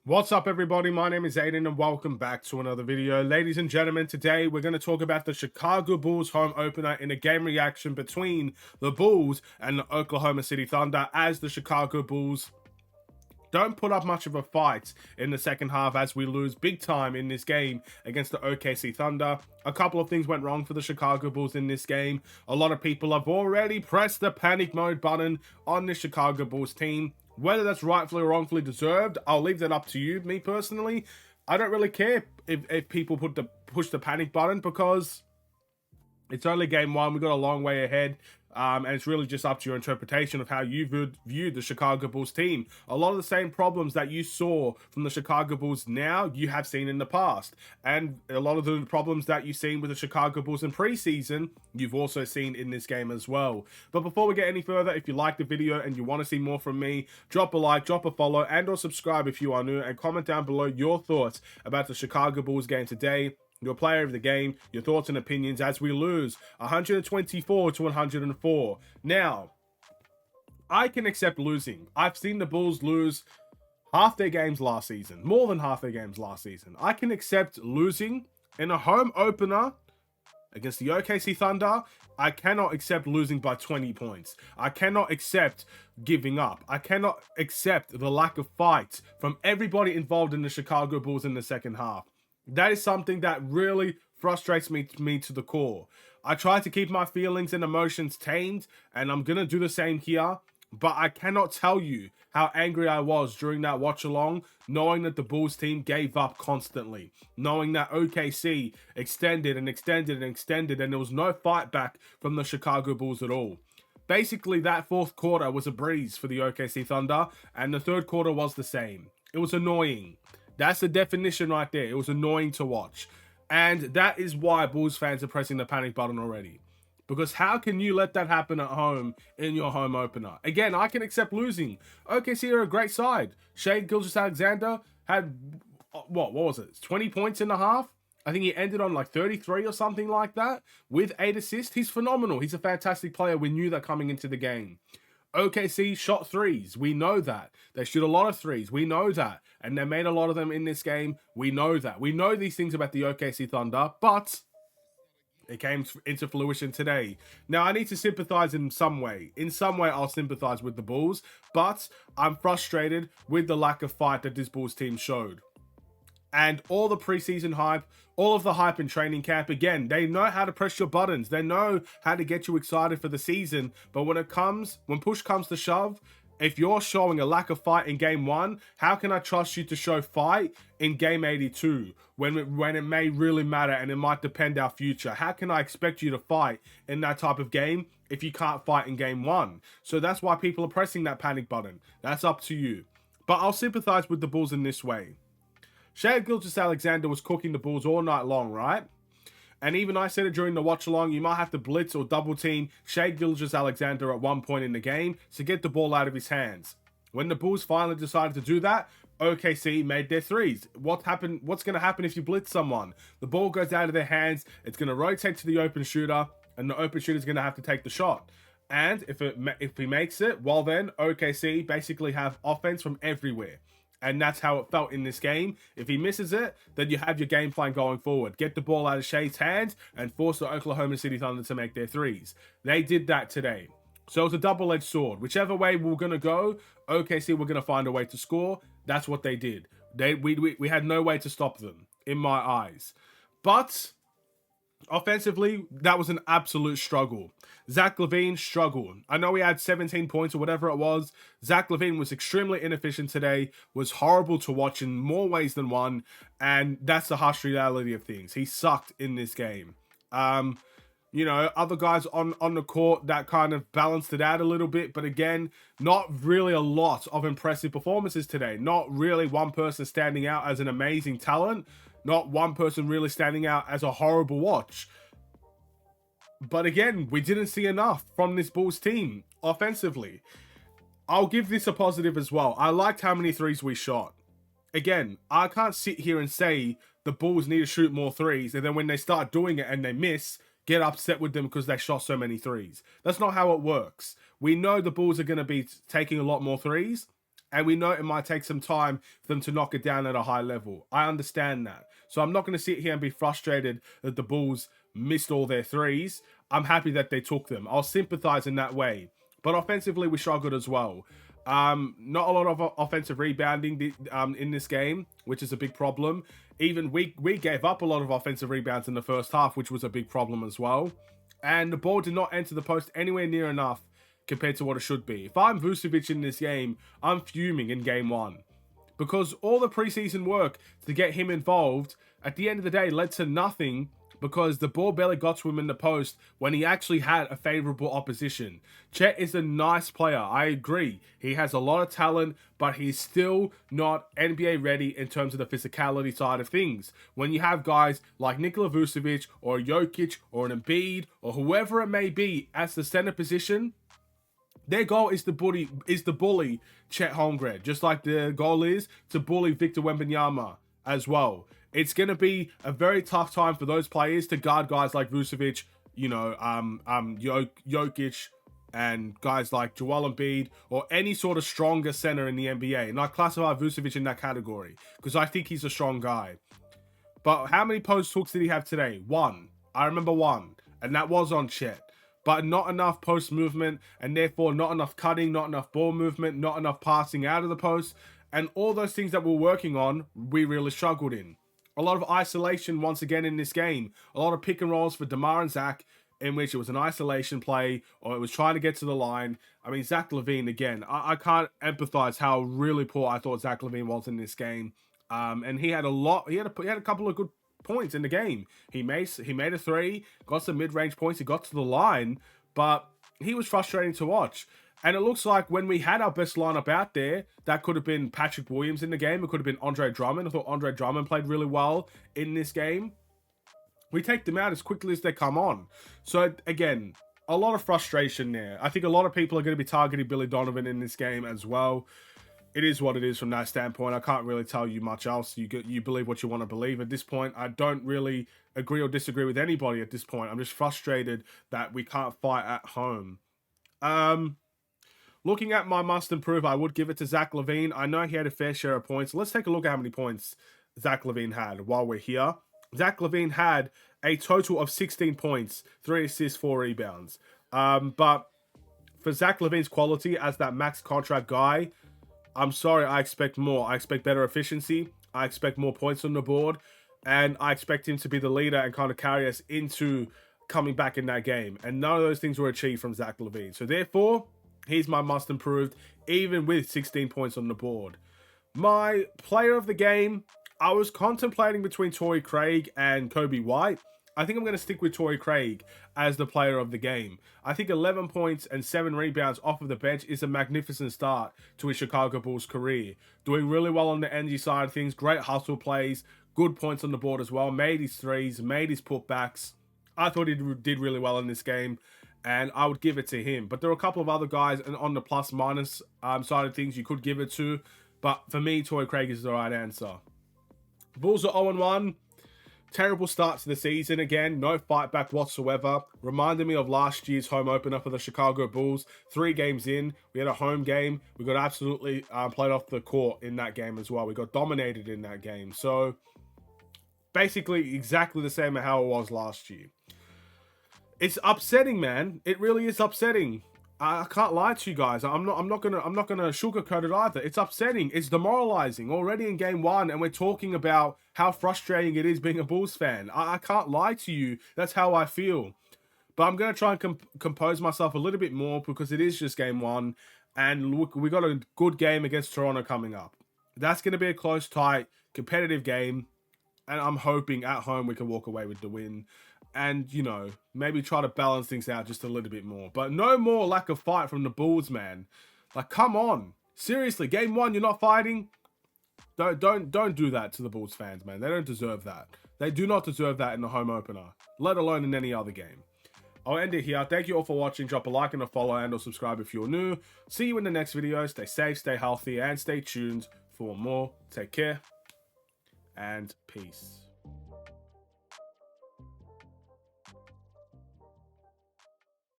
What's up, everybody? My name is Aiden and welcome back to another video. Ladies and gentlemen, today we're going to talk about the Chicago Bulls home opener in a game reaction between the Bulls and the Oklahoma City Thunder, as the Chicago Bulls don't put up much of a fight in the second half as we lose big time in this game against the OKC Thunder. A couple of things went wrong for the Chicago Bulls in this game. A lot of people have already pressed the panic mode button on the Chicago Bulls team. Whether that's rightfully or wrongfully deserved, I'll leave that up to you. Me personally, I don't really care if people push the panic button, because it's only game one. We've got a long way ahead. And it's really just up to your interpretation of how you viewed the Chicago Bulls team. A lot of the same problems that you saw from the Chicago Bulls now, you have seen in the past. And a lot of the problems that you've seen with the Chicago Bulls in preseason, you've also seen in this game as well. But before we get any further, if you like the video and you want to see more from me, drop a like, drop a follow, and or subscribe if you are new, and comment down below your thoughts about the Chicago Bulls game today, your player of the game, your thoughts and opinions as we lose 124 to 104. Now, I can accept losing. I've seen the Bulls lose half their games last season, more than half their games last season. I can accept losing in a home opener against the OKC Thunder. I cannot accept losing by 20 points. I cannot accept giving up. I cannot accept the lack of fight from everybody involved in the Chicago Bulls in the second half. That is something that really frustrates me to the core. I try to keep my feelings and emotions tamed, and I'm going to do the same here. But I cannot tell you how angry I was during that watch along, knowing that the Bulls team gave up constantly, knowing that OKC extended and extended and extended, and there was no fight back from the Chicago Bulls at all. Basically, that fourth quarter was a breeze for the OKC Thunder, and the third quarter was the same. It was annoying. That's the definition right there. It was annoying to watch. And that is why Bulls fans are pressing the panic button already. Because how can you let that happen at home in your home opener? Again, I can accept losing. OKC are a great side. Shai Gilgeous-Alexander had, what was it? 20 points in the half? I think he ended on like 33 or something like that with 8 assists. He's phenomenal. He's a fantastic player. We knew that coming into the game. OKC shot threes. We know that. They shoot a lot of threes. We know that. And they made a lot of them in this game. We know that. We know these things about the OKC Thunder, but it came into fruition today. Now, I need to sympathize in some way. In some way, I'll sympathize with the Bulls, but I'm frustrated with the lack of fight that this Bulls team showed. And all the preseason hype, all of the hype in training camp, again, they know how to press your buttons. They know how to get you excited for the season. But when push comes to shove, if you're showing a lack of fight in game one, how can I trust you to show fight in game 82 when it may really matter and it might depend our future? How can I expect you to fight in that type of game if you can't fight in game one? So that's why people are pressing that panic button. That's up to you. But I'll sympathize with the Bulls in this way. Shai Gilgeous-Alexander was cooking the Bulls all night long, right? And even I said it during the watch along, you might have to blitz or double team Shai Gilgeous-Alexander at one point in the game to get the ball out of his hands. When the Bulls finally decided to do that, OKC made their threes. What's going to happen if you blitz someone? The ball goes out of their hands, it's going to rotate to the open shooter, and the open shooter is going to have to take the shot. And if he makes it, well then, OKC basically have offense from everywhere. And that's how it felt in this game. If he misses it, then you have your game plan going forward. Get the ball out of Shai's hands and force the Oklahoma City Thunder to make their threes. They did that today. So it's a double-edged sword. Whichever way we're going to go, OKC we're going to find a way to score. That's what they did. We had no way to stop them, in my eyes. But offensively, that was an absolute struggle. Zach LaVine struggled. I know he had 17 points or whatever it was. Zach LaVine was extremely inefficient today, was horrible to watch in more ways than one, and that's the harsh reality of things. He sucked in this game. You know, other guys on the court that kind of balanced it out a little bit, but again, not really a lot of impressive performances today. Not really one person standing out as an amazing talent. Not one person really standing out as a horrible watch. But again, we didn't see enough from this Bulls team offensively. I'll give this a positive as well. I liked how many threes we shot. Again, I can't sit here and say the Bulls need to shoot more threes, and then when they start doing it and they miss, get upset with them because they shot so many threes. That's not how it works. We know the Bulls are going to be taking a lot more threes, And we know it might take some time for them to knock it down at a high level. I understand that. So I'm not going to sit here and be frustrated that the Bulls missed all their threes. I'm happy that they took them. I'll sympathize in that way. But offensively, we struggled as well. Not a lot of offensive rebounding in this game, which is a big problem. Even we gave up a lot of offensive rebounds in the first half, which was a big problem as well. And the ball did not enter the post anywhere near enough compared to what it should be. If I'm Vucevic in this game, I'm fuming in game one. Because all the preseason work to get him involved, at the end of the day, led to nothing because the ball barely got to him in the post when he actually had a favorable opposition. Chet is a nice player, I agree. He has a lot of talent, but he's still not NBA ready in terms of the physicality side of things. When you have guys like Nikola Vucevic or Jokic or an Embiid or whoever it may be as the center position, their goal is to bully Chet Holmgren, just like the goal is to bully Victor Wembanyama as well. It's going to be a very tough time for those players to guard guys like Vucevic, Jokic, and guys like Joel Embiid, or any sort of stronger center in the NBA. And I classify Vucevic in that category because I think he's a strong guy. But how many post hooks did he have today? One. I remember one, and that was on Chet. But not enough post movement, and therefore not enough cutting, not enough ball movement, not enough passing out of the post, and all those things that we're working on, we really struggled in. A lot of isolation once again in this game. A lot of pick and rolls for DeMar and Zach, in which it was an isolation play, or it was trying to get to the line. I mean, Zach LaVine, again, I can't empathize how really poor I thought Zach LaVine was in this game. And he had a couple of good points in the game. He made a three, got some mid-range points, he got to the line, but he was frustrating to watch. And it looks like when we had our best lineup out there, that could have been Patrick Williams in the game. It could have been Andre Drummond. I thought Andre Drummond played really well in this game. We take them out as quickly as they come on. So, again, a lot of frustration there. I think a lot of people are going to be targeting Billy Donovan in this game as well. It is what it is from that standpoint. I can't really tell you much else. You believe what you want to believe. At this point, I don't really agree or disagree with anybody at this point. I'm just frustrated that we can't fight at home. Looking at my must improve, I would give it to Zach LaVine. I know he had a fair share of points. Let's take a look at how many points Zach LaVine had while we're here. Zach LaVine had a total of 16 points, 3 assists, 4 rebounds. But for Zach LaVine's quality as that max contract guy, I'm sorry, I expect more. I expect better efficiency. I expect more points on the board. And I expect him to be the leader and kind of carry us into coming back in that game. And none of those things were achieved from Zach LaVine. So therefore, he's my must improved, even with 16 points on the board. My player of the game, I was contemplating between Torrey Craig and Kobe White. I think I'm going to stick with Torrey Craig as the player of the game. I think 11 points and 7 rebounds off of the bench is a magnificent start to his Chicago Bulls career. Doing really well on the energy side of things, great hustle plays, good points on the board as well, made his threes, made his putbacks. I thought he did really well in this game, and I would give it to him. But there are a couple of other guys on the plus-minus side of things you could give it to, but for me, Torrey Craig is the right answer. Bulls are 0-1. Terrible start to the season again. No fight back whatsoever. Reminded me of last year's home opener for the Chicago Bulls. 3 games in, we had a home game. We got absolutely played off the court in that game as well. We got dominated in that game. So basically exactly the same as how it was last year. It's upsetting, man. It really is upsetting. I can't lie to you guys. I'm not gonna sugarcoat it either. It's upsetting. It's demoralizing already in game 1, and we're talking about how frustrating it is being a Bulls fan. I can't lie to you. That's how I feel. But I'm gonna try and compose myself a little bit more because it is just game 1, and look, we got a good game against Toronto coming up. That's gonna be a close, tight, competitive game, and I'm hoping at home we can walk away with the win. And, you know, maybe try to balance things out just a little bit more. But no more lack of fight from the Bulls, man. Like, come on. Seriously, game 1, you're not fighting? Don't do that to the Bulls fans, man. They don't deserve that. They do not deserve that in the home opener, let alone in any other game. I'll end it here. Thank you all for watching. Drop a like and a follow and or subscribe if you're new. See you in the next video. Stay safe, stay healthy, and stay tuned for more. Take care and peace.